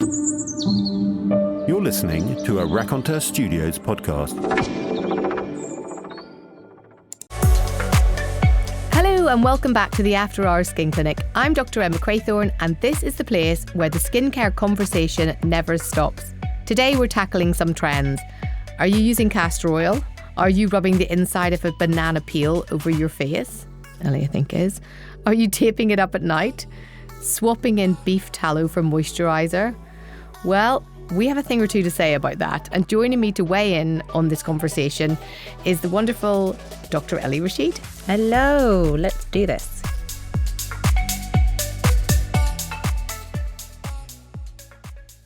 You're listening to a Raconteur Studios podcast. Hello and welcome back to the After Hours Skin Clinic. I'm Dr. Emma Craythorne and this is the place where the skincare conversation never stops. Today we're tackling some trends. Are you using castor oil? Are you rubbing the inside of a banana peel over your face? Ellie, I think is. Are you taping it up at night? Swapping in beef tallow for moisturiser? Well, we have a thing or two to say about that. And joining me to weigh in on this conversation is the wonderful Dr. Ellie Rashid. Hello, let's do this.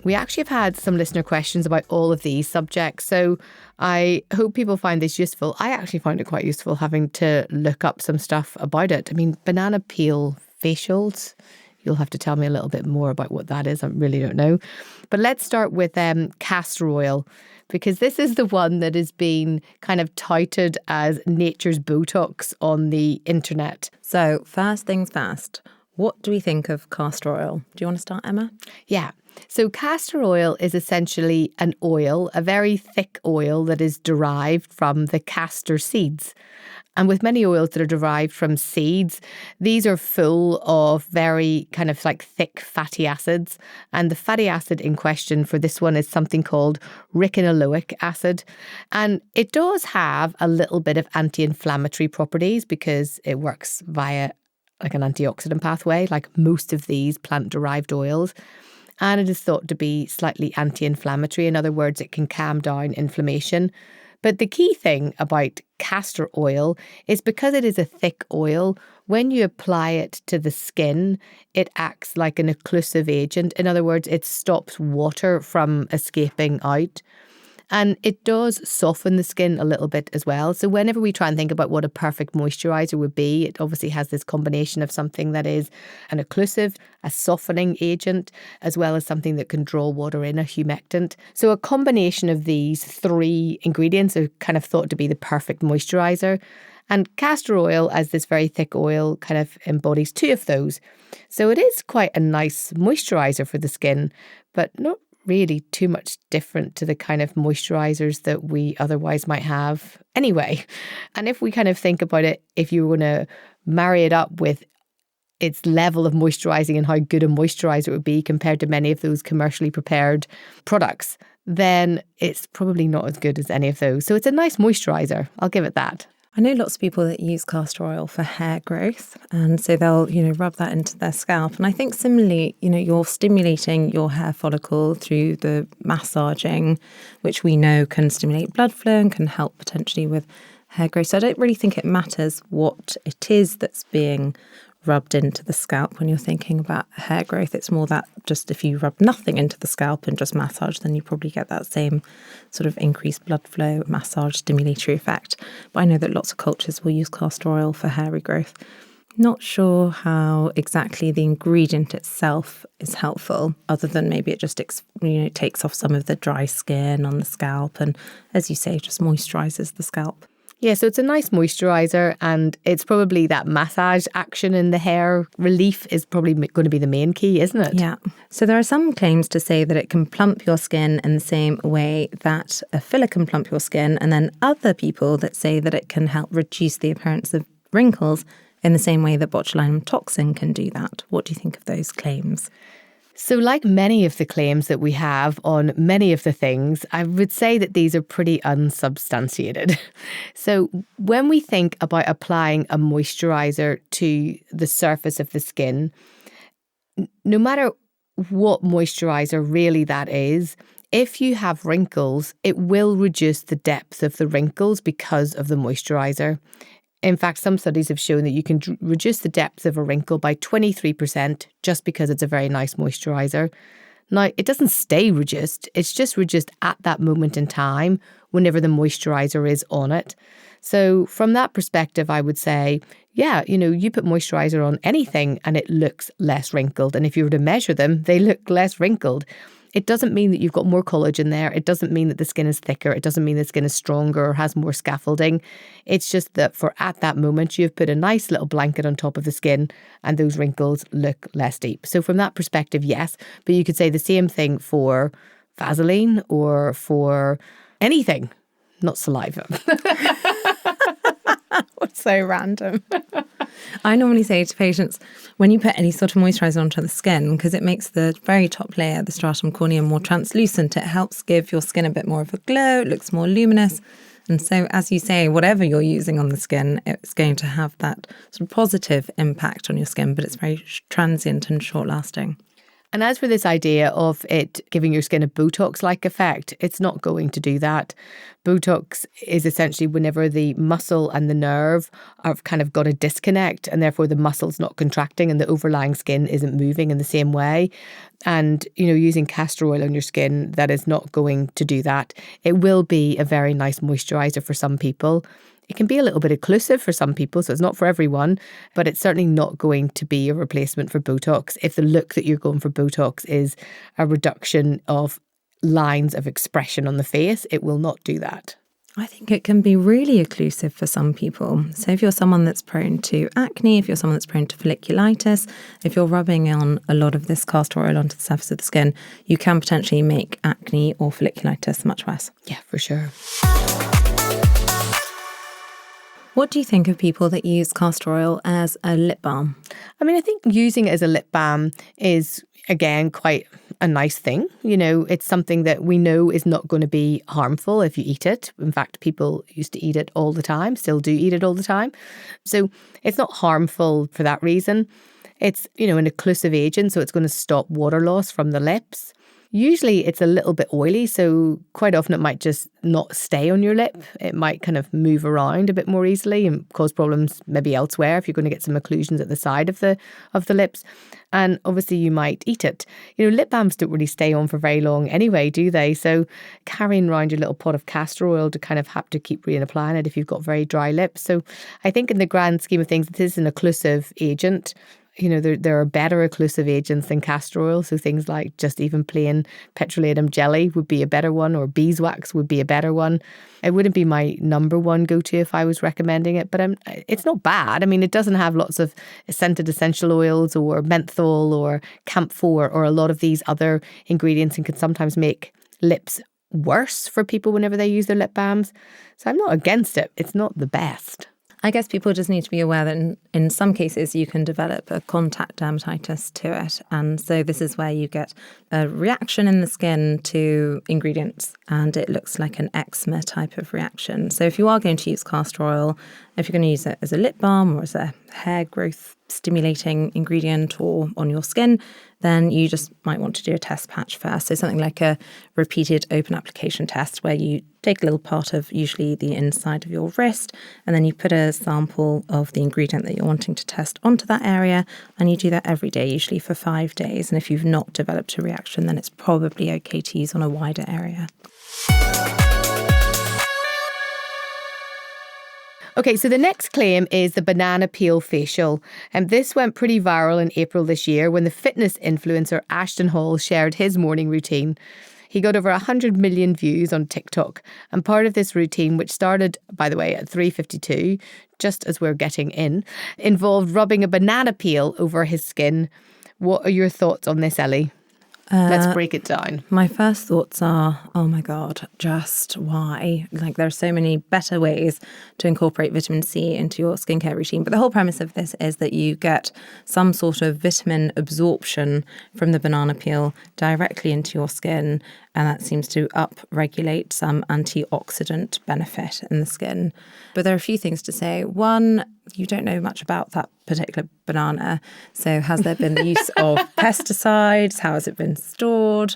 We actually have had some listener questions about all of these subjects, so I hope people find this useful. I actually find it quite useful having to look up some stuff about it. I mean, banana peel facials, you'll have to tell me a little bit more about what that is. I really don't know. But let's start with castor oil, because this is the one that has been kind of touted as nature's Botox on the internet. So first things first, what do we think of castor oil? Do you want to start, Emma? Yeah. So castor oil is essentially an oil, a very thick oil that is derived from the castor seeds. And with many oils that are derived from seeds, these are full of very kind of like thick fatty acids. And the fatty acid in question for this one is something called ricinoleic acid. And it does have a little bit of anti-inflammatory properties because it works via like an antioxidant pathway, like most of these plant-derived oils. And it is thought to be slightly anti-inflammatory. In other words, it can calm down inflammation. But the key thing about castor oil is because it is a thick oil, when you apply it to the skin, it acts like an occlusive agent. In other words, it stops water from escaping out. And it does soften the skin a little bit as well. So whenever we try and think about what a perfect moisturiser would be, it obviously has this combination of something that is an occlusive, a softening agent, as well as something that can draw water in, a humectant. So a combination of these three ingredients are kind of thought to be the perfect moisturiser. And castor oil, as this very thick oil, kind of embodies two of those. So it is quite a nice moisturiser for the skin, but not really too much different to the kind of moisturisers that we otherwise might have anyway. And if we kind of think about it, if you were going to marry it up with its level of moisturising and how good a moisturiser it would be compared to many of those commercially prepared products, then it's probably not as good as any of those. So it's a nice moisturiser. I'll give it that. I know lots of people that use castor oil for hair growth, and so they'll, rub that into their scalp. And I think similarly, you're stimulating your hair follicle through the massaging, which we know can stimulate blood flow and can help potentially with hair growth. So I don't really think it matters what it is that's being rubbed into the scalp when you're thinking about hair growth. It's more that just if you rub nothing into the scalp and just massage, then you probably get that same sort of increased blood flow, massage, stimulatory effect. But I know that lots of cultures will use castor oil for hair regrowth. Not sure how exactly the ingredient itself is helpful, other than maybe it just takes off some of the dry skin on the scalp and, as you say, just moisturises the scalp. Yeah, so it's a nice moisturiser, and it's probably that massage action in the hair relief is probably going to be the main key, isn't it? Yeah. So there are some claims to say that it can plump your skin in the same way that a filler can plump your skin, and then other people that say that it can help reduce the appearance of wrinkles in the same way that botulinum toxin can do that. What do you think of those claims? So like many of the claims that we have on many of the things, I would say that these are pretty unsubstantiated. So when we think about applying a moisturiser to the surface of the skin, no matter what moisturiser really that is, if you have wrinkles, it will reduce the depth of the wrinkles because of the moisturiser. In fact, some studies have shown that you can reduce the depth of a wrinkle by 23% just because it's a very nice moisturiser. Now, it doesn't stay reduced. It's just reduced at that moment in time whenever the moisturiser is on it. So from that perspective, I would say, yeah, you put moisturiser on anything and it looks less wrinkled. And if you were to measure them, they look less wrinkled. It doesn't mean that you've got more collagen there. It doesn't mean that the skin is thicker. It doesn't mean the skin is stronger or has more scaffolding. It's just that for at that moment, you've put a nice little blanket on top of the skin and those wrinkles look less deep. So from that perspective, yes. But you could say the same thing for Vaseline or for anything, not saliva. What's so random? I normally say to patients, when you put any sort of moisturiser onto the skin, because it makes the very top layer, the stratum corneum, more translucent, it helps give your skin a bit more of a glow, it looks more luminous. And so, as you say, whatever you're using on the skin, it's going to have that sort of positive impact on your skin, but it's very transient and short-lasting. And as for this idea of it giving your skin a Botox-like effect, it's not going to do that. Botox is essentially whenever the muscle and the nerve have kind of got a disconnect, and therefore the muscle's not contracting and the overlying skin isn't moving in the same way. And, using castor oil on your skin, that is not going to do that. It will be a very nice moisturiser for some people. It can be a little bit occlusive for some people, so it's not for everyone, but it's certainly not going to be a replacement for Botox. If the look that you're going for Botox is a reduction of lines of expression on the face, it will not do that. I think it can be really occlusive for some people. So if you're someone that's prone to acne, if you're someone that's prone to folliculitis, if you're rubbing on a lot of this castor oil onto the surface of the skin, you can potentially make acne or folliculitis much worse. Yeah, for sure. What do you think of people that use castor oil as a lip balm? I think using it as a lip balm is, again, quite a nice thing. It's something that we know is not going to be harmful if you eat it. In fact, people used to eat it all the time, still do eat it all the time. So it's not harmful for that reason. It's, an occlusive agent, so it's going to stop water loss from the lips. Usually it's a little bit oily, so quite often it might just not stay on your lip. It might kind of move around a bit more easily and cause problems maybe elsewhere if you're going to get some occlusions at the side of the lips. And obviously you might eat it. Lip balms don't really stay on for very long anyway, do they? So carrying around your little pot of castor oil to kind of have to keep reapplying it if you've got very dry lips. So I think in the grand scheme of things, it is an occlusive agent. There are better occlusive agents than castor oil. So things like just even plain petrolatum jelly would be a better one, or beeswax would be a better one. It wouldn't be my number one go-to if I was recommending it, but it's not bad. It doesn't have lots of scented essential oils or menthol or camphor or a lot of these other ingredients, and can sometimes make lips worse for people whenever they use their lip balms. So I'm not against it. It's not the best. I guess people just need to be aware that in some cases you can develop a contact dermatitis to it. And so this is where you get a reaction in the skin to ingredients, and it looks like an eczema type of reaction. So if you are going to use castor oil, if you're going to use it as a lip balm or as a hair growth stimulating ingredient or on your skin, then you just might want to do a test patch first. So something like a repeated open application test where you take a little part of usually the inside of your wrist, and then you put a sample of the ingredient that you're wanting to test onto that area, and you do that every day, usually for 5 days. And if you've not developed a reaction, then it's probably okay to use on a wider area. Okay, so the next claim is the banana peel facial. And this went pretty viral in April this year when the fitness influencer Ashton Hall shared his morning routine. He got over 100 million views on TikTok. And part of this routine, which started, by the way, at 3:52, just as we're getting in, involved rubbing a banana peel over his skin. What are your thoughts on this, Ellie? Let's break it down. My first thoughts are, oh my God, just why? There are so many better ways to incorporate vitamin C into your skincare routine. But the whole premise of this is that you get some sort of vitamin absorption from the banana peel directly into your skin. And that seems to upregulate some antioxidant benefit in the skin. But there are a few things to say. One, you don't know much about that particular banana. So has there been the use of pesticides? How has it been stored?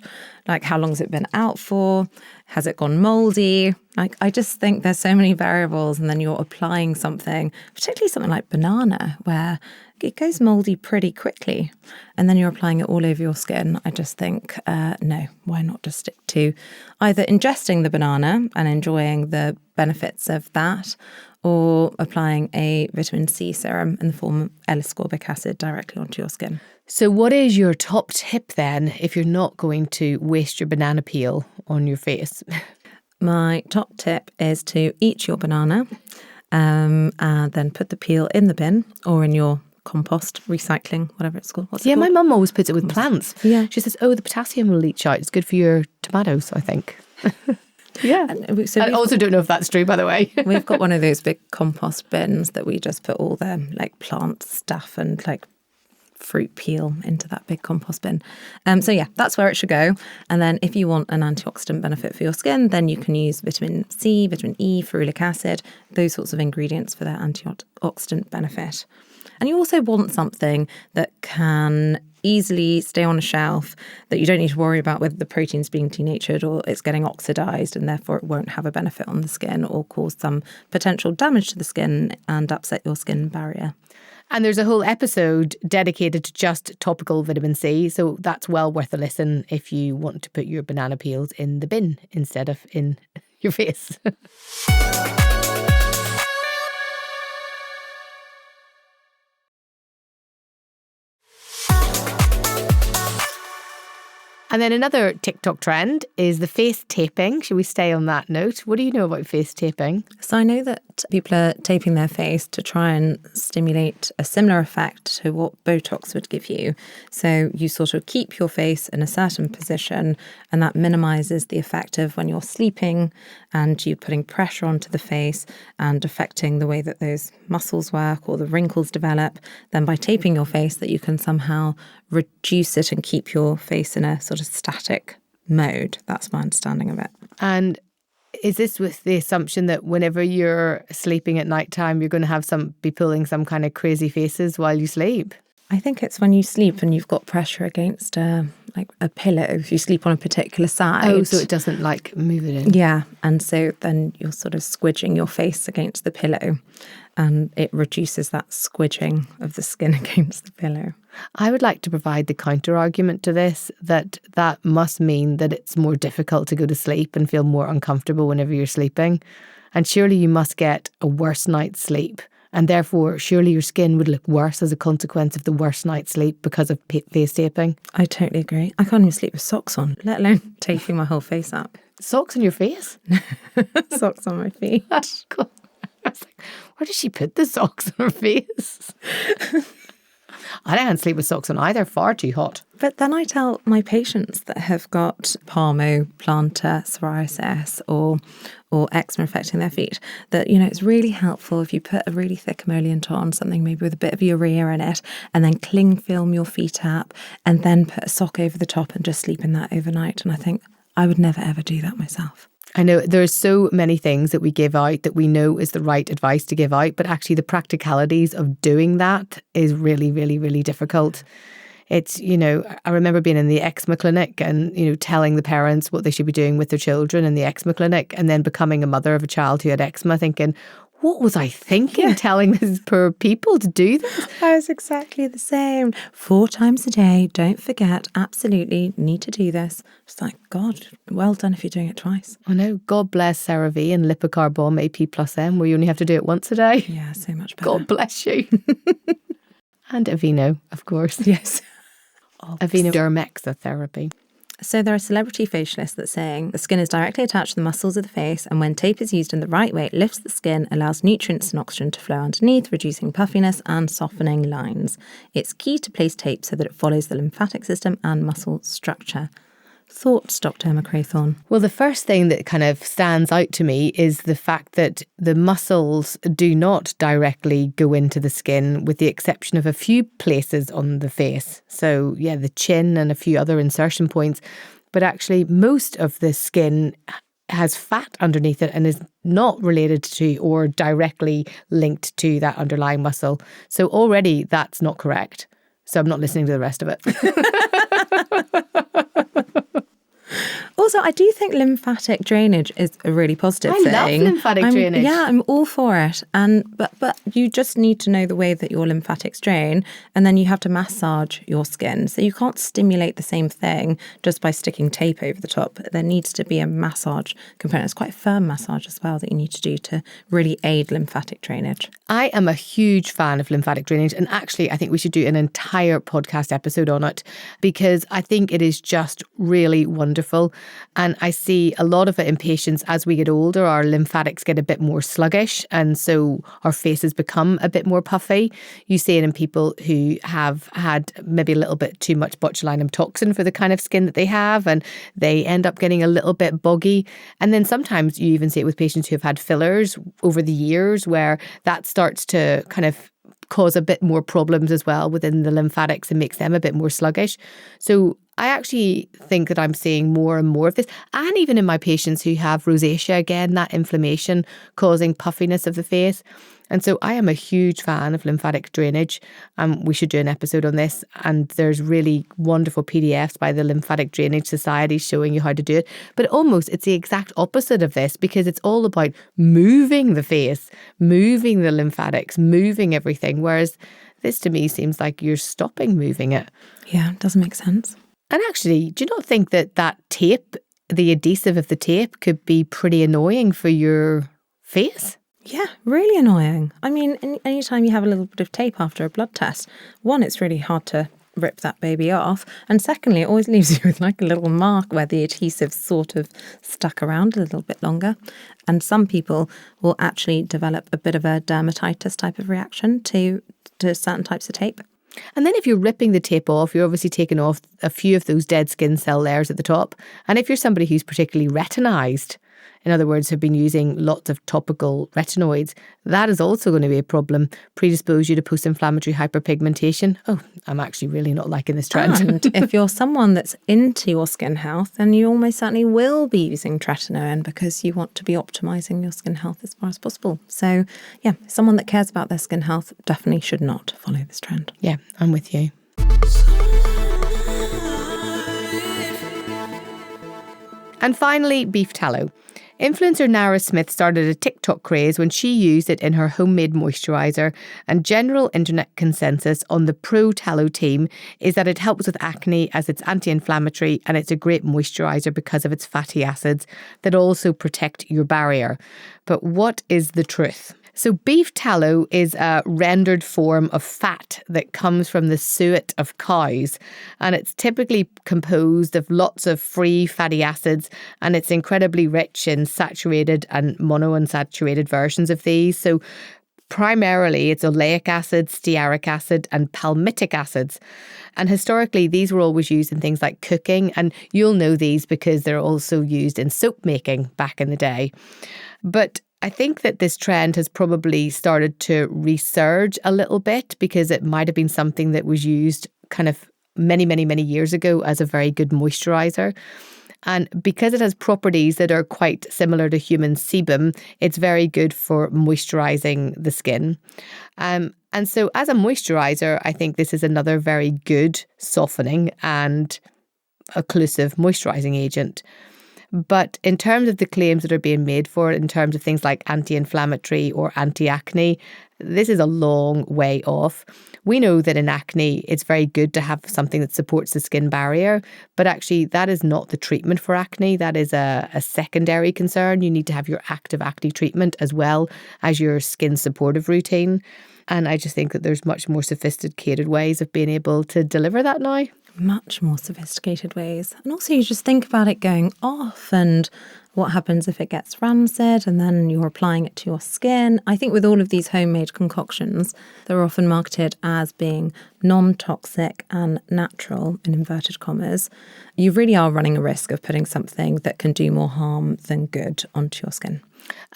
How long has it been out for? Has it gone moldy? I just think there's so many variables, and then you're applying something, particularly something like banana, where it goes moldy pretty quickly, and then you're applying it all over your skin. I just think, no, why not just stick to either ingesting the banana and enjoying the benefits of that, or applying a vitamin C serum in the form of L-ascorbic acid directly onto your skin. So what is your top tip then if you're not going to waste your banana peel on your face? My top tip is to eat your banana and then put the peel in the bin or in your compost, recycling, whatever it's called. What's it called? My mum always puts it with plants. Yeah. She says, the potassium will leach out. It's good for your tomatoes, I think. Yeah. So I also don't know if that's true, by the way. we've got one of those big compost bins that we just put all the like plant stuff and like fruit peel into that big compost bin. So yeah, that's where it should go. And then if you want an antioxidant benefit for your skin, then you can use vitamin C, vitamin E, ferulic acid, those sorts of ingredients for their antioxidant benefit. And you also want something that can easily stay on a shelf, that you don't need to worry about whether the protein's being denatured or it's getting oxidized and therefore it won't have a benefit on the skin or cause some potential damage to the skin and upset your skin barrier. And there's a whole episode dedicated to just topical vitamin C. So that's well worth a listen if you want to put your banana peels in the bin instead of in your face. And then another TikTok trend is the face taping. Should we stay on that note? What do you know about face taping? So I know that people are taping their face to try and stimulate a similar effect to what Botox would give you. So you sort of keep your face in a certain position and that minimises the effect of when you're sleeping and you putting pressure onto the face and affecting the way that those muscles work or the wrinkles develop. Then by taping your face that you can somehow reduce it and keep your face in a sort of static mode. That's my understanding of it. And is this with the assumption that whenever you're sleeping at nighttime, you're going to have be pulling some kind of crazy faces while you sleep? I think it's when you sleep and you've got pressure against like a pillow. If you sleep on a particular side. Oh, so it doesn't like move it in. Yeah, and so then you're sort of squidging your face against the pillow and it reduces that squidging of the skin against the pillow. I would like to provide the counter argument to this, that must mean that it's more difficult to go to sleep and feel more uncomfortable whenever you're sleeping. And surely you must get a worse night's sleep. And therefore, surely your skin would look worse as a consequence of the worst night's sleep because of face taping. I totally agree. I can't even sleep with socks on, let alone taping my whole face up. Socks on your face? Socks on my feet. I was like, where does she put the socks on her face? I can't sleep with socks on either, far too hot. But then I tell my patients that have got palmo, plantar, psoriasis or eczema affecting their feet that, it's really helpful if you put a really thick emollient on, something maybe with a bit of urea in it, and then cling film your feet up and then put a sock over the top and just sleep in that overnight. And I think I would never, ever do that myself. I know there's so many things that we give out that we know is the right advice to give out, but actually the practicalities of doing that is really, really, really difficult. It's, I remember being in the eczema clinic and, telling the parents what they should be doing with their children in the eczema clinic and then becoming a mother of a child who had eczema thinking, what was I thinking telling these poor people to do this? I was exactly the same. 4 times a day, don't forget, absolutely need to do this. It's like, God, well done if you're doing it twice. I know. God bless CeraVe and Lipikar Balm AP+M where you only have to do it once a day. Yeah, so much better. God bless you. And Aveeno, of course. Yes. Aveeno Dermexa therapy. So there are celebrity facialists that saying the skin is directly attached to the muscles of the face, and when tape is used in the right way, it lifts the skin, allows nutrients and oxygen to flow underneath, reducing puffiness and softening lines. It's key to place tape so that it follows the lymphatic system and muscle structure. Thoughts, Dr. Emma Craythorne? Well, the first thing that kind of stands out to me is the fact that the muscles do not directly go into the skin with the exception of a few places on the face. So, yeah, the chin and a few other insertion points. But actually, most of the skin has fat underneath it and is not related to or directly linked to that underlying muscle. So already that's not correct. So I'm not listening to the rest of it. Also, I do think lymphatic drainage is a really positive thing. I love lymphatic drainage. Yeah, I'm all for it. But you just need to know the way that your lymphatics drain, and then you have to massage your skin. So you can't stimulate the same thing just by sticking tape over the top. There needs to be a massage component. It's quite a firm massage as well that you need to do to really aid lymphatic drainage. I am a huge fan of lymphatic drainage, and actually I think we should do an entire podcast episode on it because I think it is just really wonderful. And I see a lot of it in patients as we get older, our lymphatics get a bit more sluggish and so our faces become a bit more puffy. You see it in people who have had maybe a little bit too much botulinum toxin for the kind of skin that they have, and they end up getting a little bit boggy. And then sometimes you even see it with patients who have had fillers over the years where that starts to kind of cause a bit more problems as well within the lymphatics and makes them a bit more sluggish. So I actually think that I'm seeing more and more of this. And even in my patients who have rosacea, again, that inflammation causing puffiness of the face. And so I am a huge fan of lymphatic drainage. We should do an episode on this. And there's really wonderful PDFs by the Lymphatic Drainage Society showing you how to do it. But almost it's the exact opposite of this because it's all about moving the face, moving the lymphatics, moving everything. Whereas this to me seems like you're stopping moving it. Yeah, it doesn't make sense. And actually, do you not think that tape, the adhesive of the tape, could be pretty annoying for your face? Yeah, really annoying. I mean, anytime you have a little bit of tape after a blood test, one, it's really hard to rip that baby off. And secondly, it always leaves you with like a little mark where the adhesive's sort of stuck around a little bit longer. And some people will actually develop a bit of a dermatitis type of reaction to certain types of tape. And then if you're ripping the tape off, you're obviously taking off a few of those dead skin cell layers at the top. And if you're somebody who's particularly retinized, in other words, have been using lots of topical retinoids, that is also going to be a problem, predispose you to post-inflammatory hyperpigmentation. Oh, I'm actually really not liking this trend. And if you're someone that's into your skin health, then you almost certainly will be using tretinoin because you want to be optimizing your skin health as far as possible. So yeah, someone that cares about their skin health definitely should not follow this trend. Yeah, I'm with you. And finally, beef tallow. Influencer Nara Smith started a TikTok craze when she used it in her homemade moisturiser, and general internet consensus on the pro tallow team is that it helps with acne as it's anti-inflammatory and it's a great moisturiser because of its fatty acids that also protect your barrier. But what is the truth? So beef tallow is a rendered form of fat that comes from the suet of cows, and it's typically composed of lots of free fatty acids, and it's incredibly rich in saturated and monounsaturated versions of these. So primarily it's oleic acid, stearic acid and palmitic acids. And historically these were always used in things like cooking, and you'll know these because they're also used in soap making back in the day. But I think that this trend has probably started to resurge a little bit because it might have been something that was used kind of many, many, many years ago as a very good moisturiser. And because it has properties that are quite similar to human sebum, it's very good for moisturising the skin. And so as a moisturiser, I think this is another very good softening and occlusive moisturising agent. But in terms of the claims that are being made for it, in terms of things like anti-inflammatory or anti-acne, this is a long way off. We know that in acne, it's very good to have something that supports the skin barrier, but actually that is not the treatment for acne. That is a secondary concern. You need to have your active acne treatment as well as your skin supportive routine. And I just think that there's much more sophisticated ways of being able to deliver that now. Much more sophisticated ways. And also you just think about it going off and what happens if it gets rancid and then you're applying it to your skin. I think with all of these homemade concoctions, they're often marketed as being non-toxic and natural, in inverted commas. You really are running a risk of putting something that can do more harm than good onto your skin.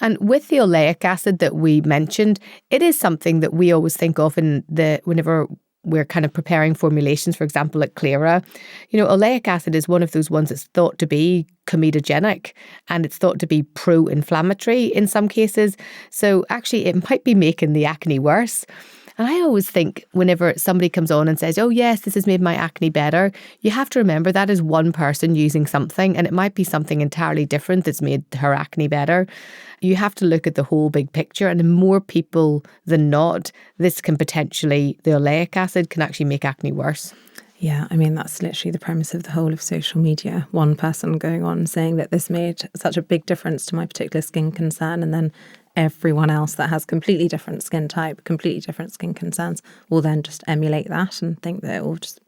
And with the oleic acid that we mentioned, it is something that we always think of whenever we're kind of preparing formulations, for example, at Clara. You know, oleic acid is one of those ones that's thought to be comedogenic and it's thought to be pro-inflammatory in some cases. So actually it might be making the acne worse. And I always think whenever somebody comes on and says, oh yes, this has made my acne better, you have to remember that is one person using something, and it might be something entirely different that's made her acne better. You have to look at the whole big picture, and more people than not, this can potentially, the oleic acid can actually make acne worse. Yeah, I mean, that's literally the premise of the whole of social media. One person going on saying that this made such a big difference to my particular skin concern, and then everyone else that has completely different skin type, completely different skin concerns will then just emulate that and think that it will just,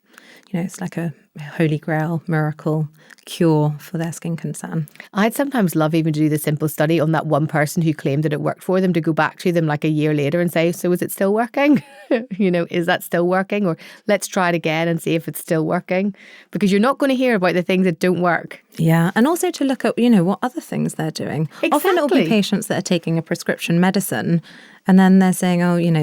it's like a holy grail miracle cure for their skin concern. I'd sometimes love even to do the simple study on that one person who claimed that it worked for them, to go back to them like a year later and say, so is it still working? Is that still working? Or let's try it again and see if it's still working. Because you're not going to hear about the things that don't work. Yeah, and also to look at, what other things they're doing. Exactly. Often it'll be patients that are taking a prescription medicine and then they're saying,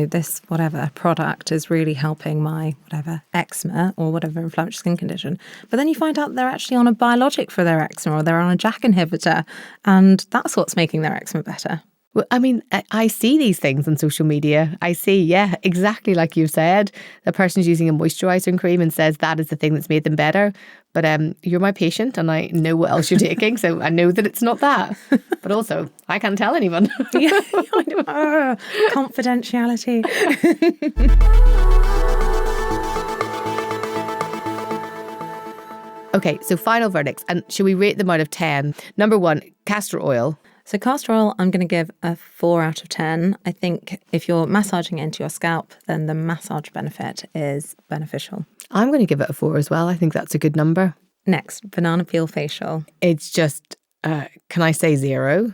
this whatever product is really helping my whatever eczema or whatever inflammatory skin condition. But then you find out they're actually on a biologic for their eczema, or they're on a JAK inhibitor, and that's what's making their eczema better. Well, I mean, I see these things on social media. I see, yeah, exactly like you said. The person's using a moisturising cream and says that is the thing that's made them better. But you're my patient and I know what else you're taking, so I know that it's not that. But also, I can't tell anyone. Yeah, confidentiality. Okay, so final verdicts. And should we rate them out of 10? Number 1, castor oil. So castor oil, I'm going to give a 4 out of 10. I think if you're massaging it into your scalp, then the massage benefit is beneficial. I'm going to give it a 4 as well. I think that's a good number. Next, banana peel facial. It's just, can I say 0?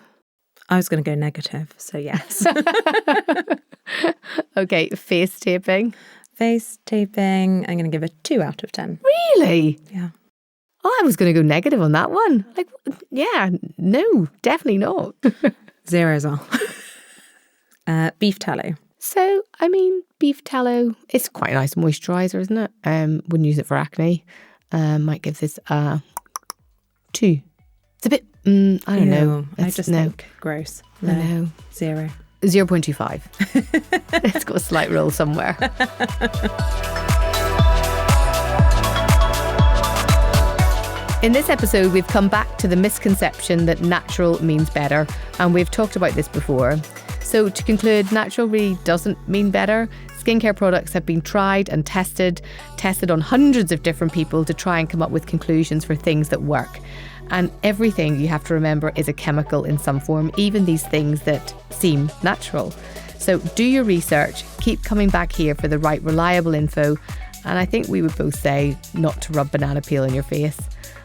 I was going to go negative, so yes. Okay, face taping. Face taping, I'm going to give a 2 out of 10. Really? Yeah. Oh, I was going to go negative on that one. Like, yeah, no, definitely not. 0 as well. Beef tallow. So, I mean, beef tallow, it's quite a nice moisturiser, isn't it? Wouldn't use it for acne. Might give this a 2. It's a bit, I don't know. I just think gross. No, I know. 0. 0.25. Let's go a slight roll somewhere. In this episode, we've come back to the misconception that natural means better, and we've talked about this before. So to conclude, natural really doesn't mean better. Skincare products have been tried and tested on hundreds of different people to try and come up with conclusions for things that work. And everything, you have to remember, is a chemical in some form, even these things that seem natural. So do your research, keep coming back here for the right reliable info, and I think we would both say not to rub banana peel in your face.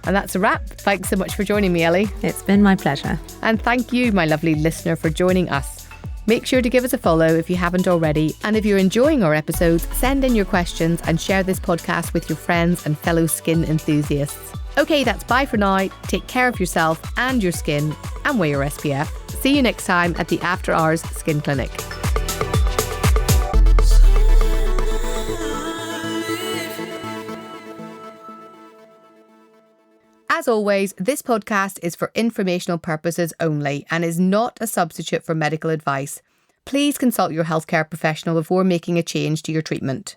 And that's a wrap. Thanks so much for joining me, Ellie. It's been my pleasure. And thank you, my lovely listener, for joining us. Make sure to give us a follow if you haven't already. And if you're enjoying our episodes, send in your questions and share this podcast with your friends and fellow skin enthusiasts. Okay, that's bye for now. Take care of yourself and your skin, and wear your SPF. See you next time at the After Hours Skin Clinic. As always, this podcast is for informational purposes only and is not a substitute for medical advice. Please consult your healthcare professional before making a change to your treatment.